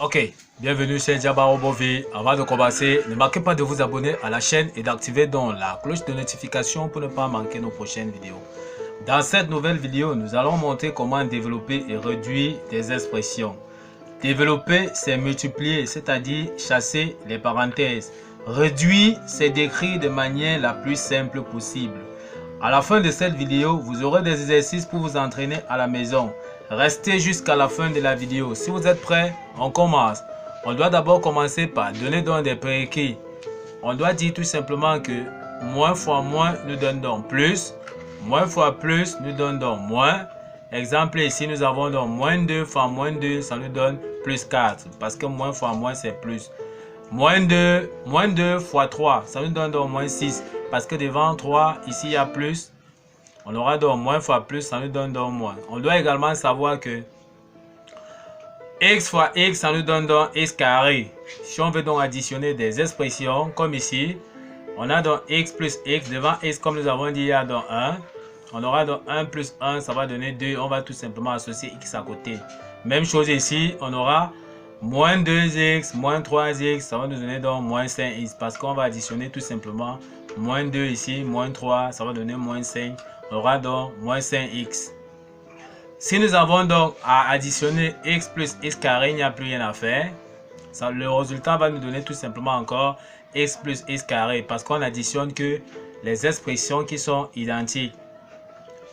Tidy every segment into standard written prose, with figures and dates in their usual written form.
Ok, bienvenue chez Djaba Robovi. Avant de commencer, ne manquez pas de vous abonner à la chaîne et d'activer donc la cloche de notification pour ne pas manquer nos prochaines vidéos. Dans cette nouvelle vidéo, nous allons montrer comment développer et réduire des expressions. Développer, c'est multiplier, c'est-à-dire chasser les parenthèses. Réduire, c'est décrire de manière la plus simple possible. À la fin de cette vidéo, vous aurez des exercices pour vous entraîner à la maison. Restez jusqu'à la fin de la vidéo. Si vous êtes prêts, on commence. On doit d'abord commencer par donner donc des prérequis. On doit dire tout simplement que moins fois moins nous donne donc plus. Moins fois plus nous donne donc moins. Exemple ici, nous avons donc moins 2 fois moins 2, ça nous donne plus 4. Parce que moins fois moins, c'est plus. Moins 2 fois 3, ça nous donne donc moins 6. Parce que devant 3, ici, il y a plus. On aura donc moins fois plus, ça nous donne donc moins. On doit également savoir que x fois x, ça nous donne donc x carré. Si on veut donc additionner des expressions, comme ici, on a donc x plus x. Devant x, comme nous avons dit, il y a donc 1. On aura donc 1 plus 1, ça va donner 2. On va tout simplement associer x à côté. Même chose ici, on aura moins 2x, moins 3x, ça va nous donner donc moins 5x. Parce qu'on va additionner tout simplement moins 2 ici, moins 3, ça va donner moins 5. On aura donc moins 5x. Si nous avons donc à additionner x plus x carré, il n'y a plus rien à faire. Le résultat va nous donner tout simplement encore x plus x carré. Parce qu'on additionne que les expressions qui sont identiques.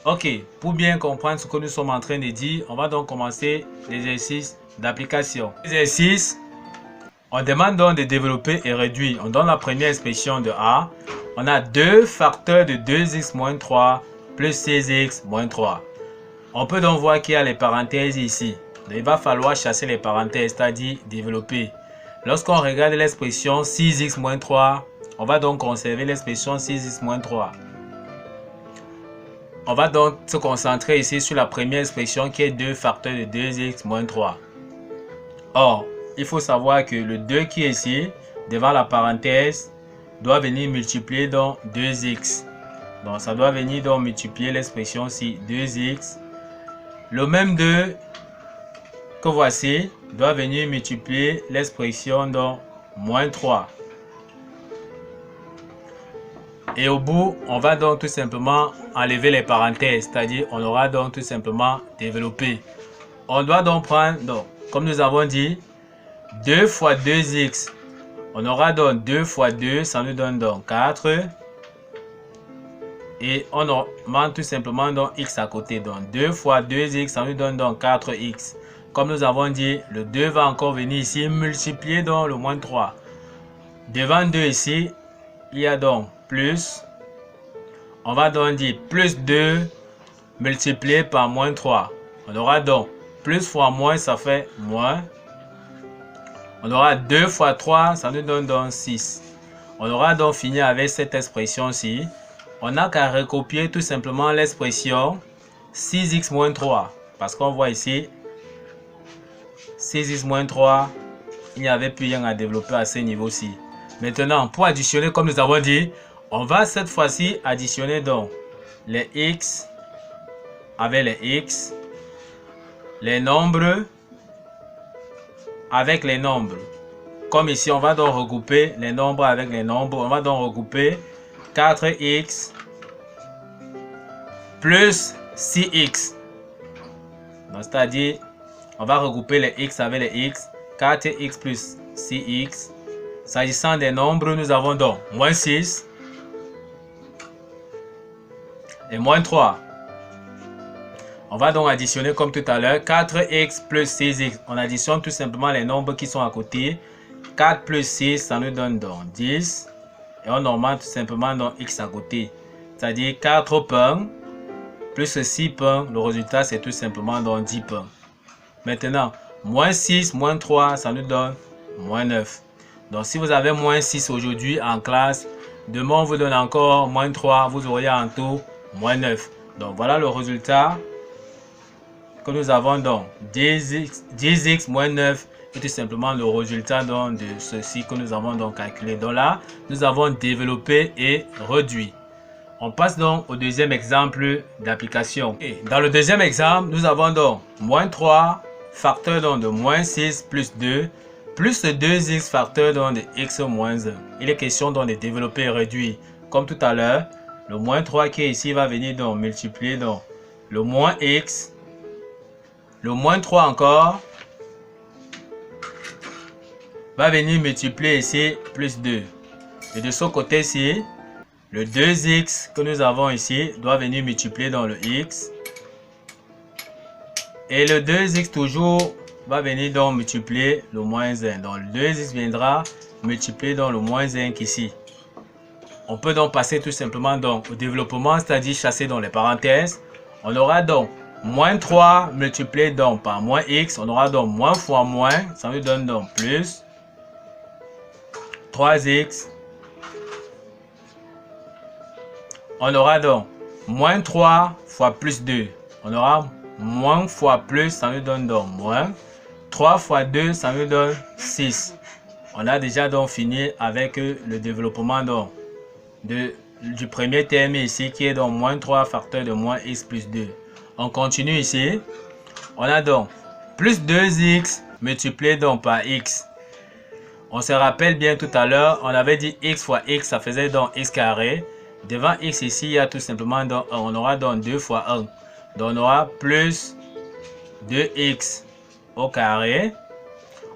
Ok, pour bien comprendre ce que nous sommes en train de dire, on va donc commencer l'exercice d'application. Exercice, on demande donc de développer et réduire. On donne la première expression de A. On a 2 facteurs de 2x moins 3 plus 6x moins 3. On peut donc voir qu'il y a les parenthèses ici. Donc, il va falloir chasser les parenthèses, c'est-à-dire développer. Lorsqu'on regarde l'expression 6x moins 3, on va donc conserver l'expression 6x moins 3. On va donc se concentrer ici sur la première expression qui est 2 facteurs de 2x moins 3. Or, il faut savoir que le 2 qui est ici, devant la parenthèse, doit venir multiplier donc 2x. Donc, ça doit venir donc multiplier l'expression ci 2x. Le même 2 que voici doit venir multiplier l'expression donc moins 3. Et au bout, on va donc tout simplement enlever les parenthèses, c'est-à-dire on aura donc tout simplement développé. On doit donc prendre, donc, comme nous avons dit, 2 fois 2x. On aura donc 2 fois 2, ça nous donne donc 4. Et on augmente tout simplement donc x à côté. Donc 2 fois 2x, ça nous donne donc 4x. Comme nous avons dit, le 2 va encore venir ici multiplier donc le moins 3. Devant 2 ici, il y a donc plus. On va donc dire plus 2 multiplié par moins 3. On aura donc plus fois moins, ça fait moins. On aura 2 fois 3, ça nous donne donc 6. On aura donc fini avec cette expression-ci. On n'a qu'à recopier tout simplement l'expression 6x moins 3. Parce qu'on voit ici, 6x moins 3, il n'y avait plus rien à développer à ce niveau-ci. Maintenant, pour additionner, comme nous avons dit, on va cette fois-ci additionner donc les x avec les x, les nombres avec les nombres. Comme ici, on va donc regrouper les nombres avec les nombres. On va donc regrouper 4x plus 6x. C'est-à-dire, on va regrouper les x avec les x. 4x plus 6x. S'agissant des nombres, nous avons donc moins 6 et moins 3. On va donc additionner comme tout à l'heure 4x plus 6x. On additionne tout simplement les nombres qui sont à côté. 4 plus 6, ça nous donne donc 10. Et on augmente tout simplement donc x à côté. C'est-à-dire 4 pains plus 6 pains. Le résultat, c'est tout simplement donc 10 pains. Maintenant, moins 6, moins 3, ça nous donne moins 9. Donc, si vous avez moins 6 aujourd'hui en classe, demain, on vous donne encore moins 3. Vous auriez en tout moins 9. Donc, voilà le résultat que nous avons donc 10x moins 9. Et tout simplement le résultat donc de ceci que nous avons donc calculé. Donc là, nous avons développé et réduit. On passe donc au deuxième exemple d'application. Dans le deuxième exemple, nous avons donc moins 3 facteur donc de moins 6 plus 2, plus le 2x facteur donc de x moins 1. Il est question donc de développer et réduire. Comme tout à l'heure, le moins 3 qui est ici va venir donc multiplier donc le moins x, le moins 3 encore, va venir multiplier ici plus 2. Et de ce côté-ci, le 2x que nous avons ici doit venir multiplier dans le x. Et le 2x toujours va venir donc multiplier le moins 1. Donc le 2x viendra multiplier dans le moins 1 qu'ici. On peut donc passer tout simplement donc au développement, c'est-à-dire chasser dans les parenthèses. On aura donc moins 3 multiplié donc par moins x. On aura donc moins fois moins. Ça nous donne donc plus 3x. On aura donc moins 3 fois plus 2. On aura moins fois plus, ça nous donne donc moins. 3 fois 2, ça nous donne 6. On a déjà donc fini avec le développement donc du premier terme ici qui est donc moins 3 facteur de moins x plus 2. On continue ici. On a donc plus 2x multiplié donc par x. On se rappelle bien tout à l'heure, on avait dit x fois x, ça faisait donc x carré. Devant x ici, il y a tout simplement donc on aura donc 2 fois 1. Donc on aura plus 2x au carré.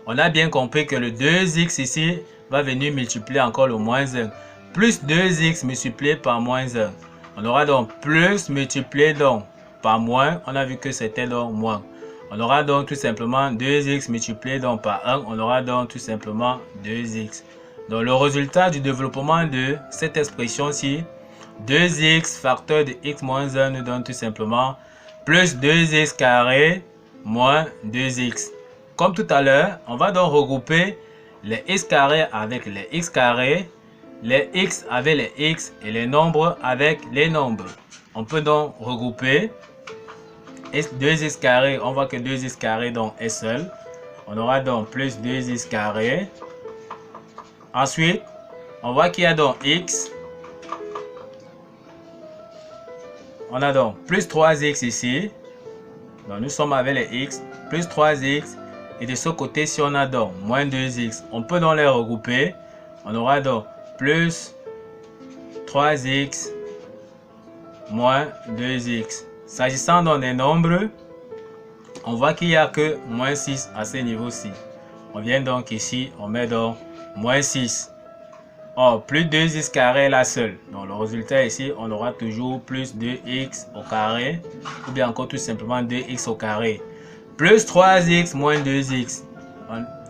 On a bien compris que le 2x ici va venir multiplier encore le moins 1. Plus 2x multiplié par moins 1. On aura donc plus multiplié donc par moins. On a vu que c'était donc moins. On aura donc tout simplement 2x multiplié donc par 1. On aura donc tout simplement 2x. Donc le résultat du développement de cette expression-ci, 2x facteur de x moins 1 nous donne tout simplement plus 2x carré moins 2x. Comme tout à l'heure, on va donc regrouper les x carrés avec les x carrés, les x avec les x et les nombres avec les nombres. On peut donc regrouper 2x carré, on voit que 2x carré donc est seul. On aura donc plus 2x carré. Ensuite, on voit qu'il y a donc x. On a donc plus 3x ici. Donc nous sommes avec les x. Plus 3x. Et de ce côté-ci, on a donc moins 2x. On peut donc les regrouper. On aura donc plus 3x moins 2x. S'agissant donc des nombres, on voit qu'il n'y a que moins 6 à ce niveau-ci. On vient donc ici, on met donc moins 6. Or, plus 2x carré est la seule. Donc, le résultat ici, on aura toujours plus 2x au carré. Ou bien encore tout simplement 2x au carré. Plus 3x moins 2x.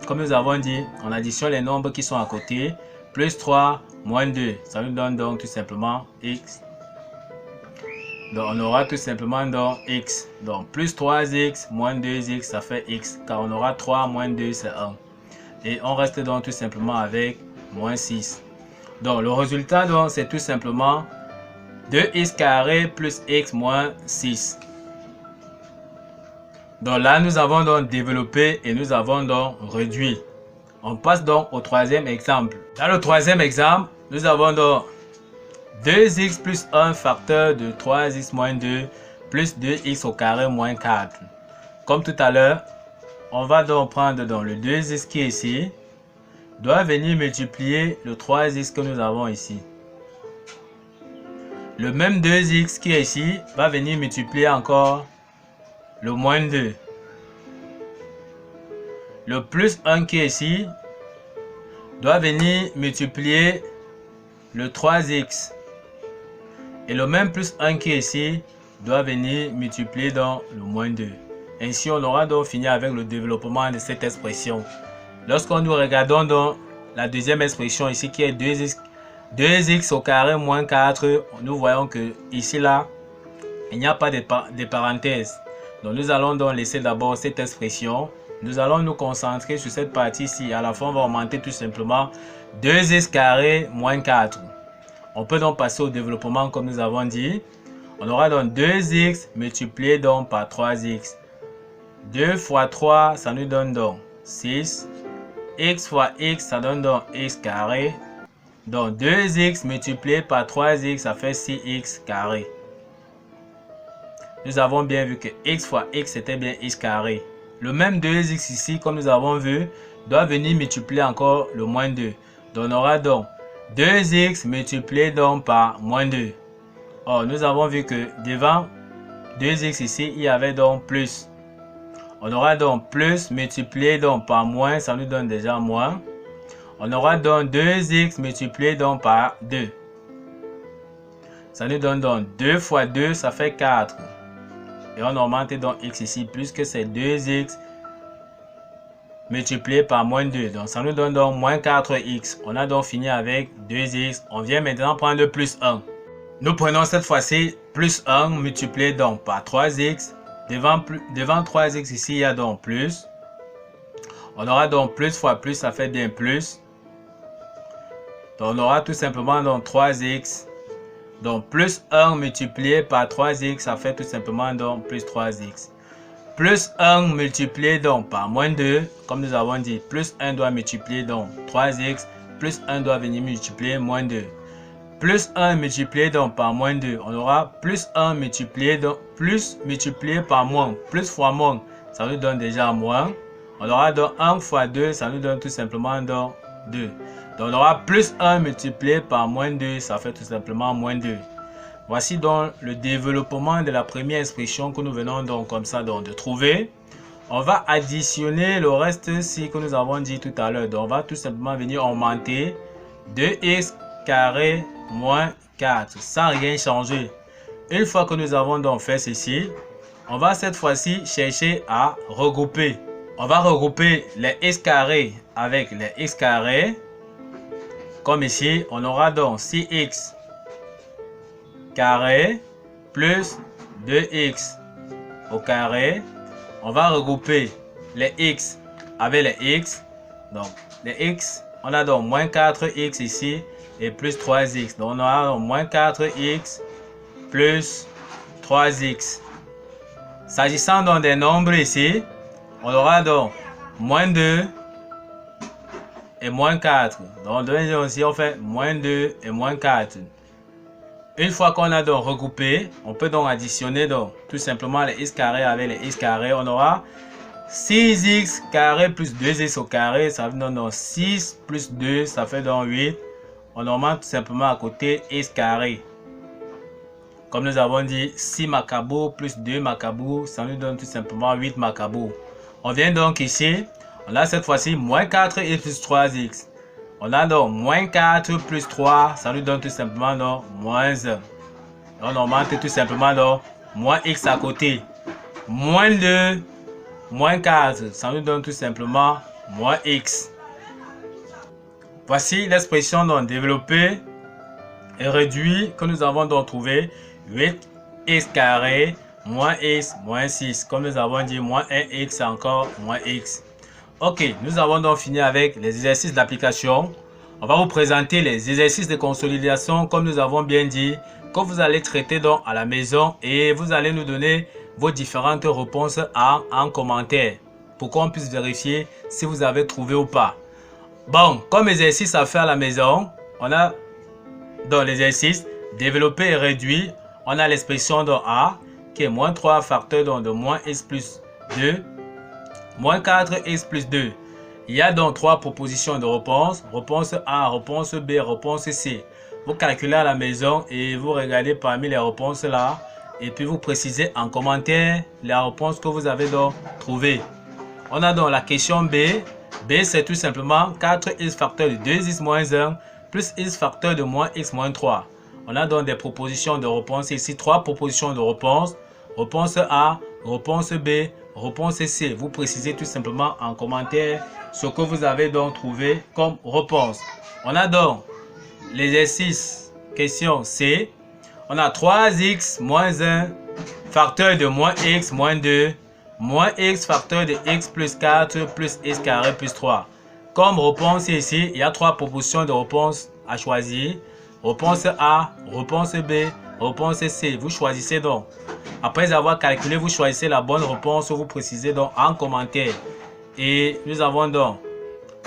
Comme nous avons dit, on additionne les nombres qui sont à côté. Plus 3 moins 2. Ça nous donne donc tout simplement x. Donc, on aura tout simplement donc x. Donc, plus 3x moins 2x, ça fait x. Car on aura 3 moins 2, c'est 1. Et on reste donc tout simplement avec moins 6. Donc, le résultat, donc, c'est tout simplement 2x carré plus x moins 6. Donc là, nous avons donc développé et nous avons donc réduit. On passe donc au troisième exemple. Dans le troisième exemple, nous avons donc 2x plus 1 facteur de 3x moins 2 plus 2x au carré moins 4. Comme tout à l'heure, on va donc prendre donc le 2x qui est ici, doit venir multiplier le 3x que nous avons ici. Le même 2x qui est ici va venir multiplier encore le moins 2. Le plus 1 qui est ici doit venir multiplier le 3x. Et le même plus 1 qui est ici doit venir multiplier dans le moins 2. Ainsi, on aura donc fini avec le développement de cette expression. Lorsqu'on nous regardons donc la deuxième expression ici qui est 2x au carré moins 4, nous voyons que ici là, il n'y a pas de parenthèses. Donc nous allons donc laisser d'abord cette expression. Nous allons nous concentrer sur cette partie-ci. À la fin, on va augmenter tout simplement 2x carré moins 4. On peut donc passer au développement comme nous avons dit. On aura donc 2x multiplié donc par 3x. 2 fois 3, ça nous donne donc 6. X fois x, ça donne donc x carré. Donc 2x multiplié par 3x, ça fait 6x carré. Nous avons bien vu que x fois x, c'était bien x carré. le même 2x ici, comme nous avons vu, doit venir multiplier encore le moins 2. Donc on aura donc 2x multiplié donc par moins 2. Or, nous avons vu que devant 2x ici, il y avait donc plus. On aura donc plus multiplié donc par moins, ça nous donne déjà moins. On aura donc 2x multiplié donc par 2. Ça nous donne donc 2 fois 2, ça fait 4. Et on augmente donc x ici, puisque c'est 2x multiplié par moins 2. Donc ça nous donne donc moins 4x. On a donc fini avec 2x. On vient maintenant prendre le plus 1. Nous prenons cette fois-ci plus 1 multiplié donc par 3x. Devant 3x ici, il y a donc plus. On aura donc plus fois plus, ça fait bien plus. Donc on aura tout simplement donc 3x. Donc plus 1 multiplié par 3x, ça fait tout simplement donc plus 3x. Plus 1 multiplié donc par moins 2, comme nous avons dit, plus 1 doit multiplier donc 3x, plus 1 doit venir multiplier moins 2. Plus 1 multiplié donc par moins 2, on aura plus 1 multiplié donc plus multiplié par moins, plus fois moins, ça nous donne déjà moins. On aura donc 1 fois 2, ça nous donne tout simplement donc 2. Donc on aura plus 1 multiplié par moins 2, ça fait tout simplement moins 2. Voici donc le développement de la première expression que nous venons donc comme ça donc de trouver. On va additionner le reste ci que nous avons dit tout à l'heure. Donc on va tout simplement venir augmenter 2x carré moins 4 sans rien changer. Une fois que nous avons donc fait ceci, on va cette fois-ci chercher à regrouper. On va regrouper les x carrés avec les x carrés. Comme ici, on aura donc 6x carré plus 2x au carré. On va regrouper les x avec les x. Donc, les x, on a donc moins 4x ici et plus 3x. Donc, on aura donc moins 4x plus 3x. S'agissant donc des nombres ici, on aura donc moins 2 et moins 4. Donc, ici, on fait moins 2 et moins 4. Une fois qu'on a donc regroupé, on peut donc additionner donc tout simplement les x carrés avec les x carrés. On aura 6x carré plus 2x au carré. Ça donne donc 6 plus 2, ça fait donc 8. On augmente tout simplement à côté x carré. Comme nous avons dit, 6 macabou plus 2 macabou, ça nous donne tout simplement 8 macabou. On vient donc ici, on a cette fois-ci moins 4x plus 3x. On a donc moins 4 plus 3, ça nous donne tout simplement donc moins 1. On augmente tout simplement donc moins x à côté. Moins 2, moins 4, ça nous donne tout simplement moins x. Voici l'expression donc développée et réduite que nous avons donc trouvé. 8x carré moins x moins 6. Comme nous avons dit, moins 1x encore moins x. Ok, nous avons donc fini avec les exercices d'application. On va vous présenter les exercices de consolidation comme nous avons bien dit, que vous allez traiter donc à la maison et vous allez nous donner vos différentes réponses en commentaire pour qu'on puisse vérifier si vous avez trouvé ou pas. Bon, comme exercice à faire à la maison, on a dans l'exercice développé et réduit, on a l'expression de A qui est moins 3 facteur donc de moins x plus 2. Moins 4x plus 2. Il y a donc 3 propositions de réponse. Réponse A, réponse B, réponse C. Vous calculez à la maison et vous regardez parmi les réponses là. Et puis vous précisez en commentaire la réponse que vous avez donc trouvée. On a donc la question B. B c'est tout simplement 4x facteur de 2x moins 1 plus x facteur de moins x moins 3. On a donc des propositions de réponse ici. 3 propositions de réponse. Réponse A, réponse B, réponse C. Vous précisez tout simplement en commentaire ce que vous avez donc trouvé comme réponse. On a donc l'exercice question C. On a 3x moins 1 facteur de moins x moins 2 moins x facteur de x plus 4 plus x carré plus 3. Comme réponse ici, il y a 3 propositions de réponse à choisir. Réponse A, réponse B, réponse C. Vous choisissez donc. Après avoir calculé, vous choisissez la bonne réponse, vous précisez donc en commentaire. Et nous avons donc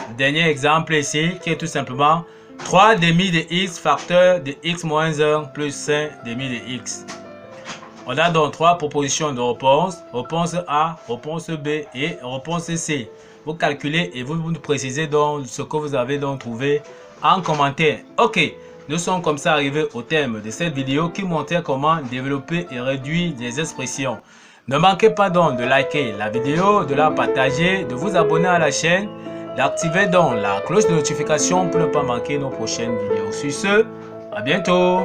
le dernier exemple ici qui est tout simplement 3 demi de x facteur de x moins 1 plus 5 demi de x. On a donc 3 propositions de réponse. Réponse A, réponse B et réponse C. Vous calculez et vous nous précisez donc ce que vous avez donc trouvé en commentaire. Ok, nous sommes comme ça arrivés au terme de cette vidéo qui montrait comment développer et réduire des expressions. Ne manquez pas donc de liker la vidéo, de la partager, de vous abonner à la chaîne, d'activer donc la cloche de notification pour ne pas manquer nos prochaines vidéos. Sur ce, à bientôt.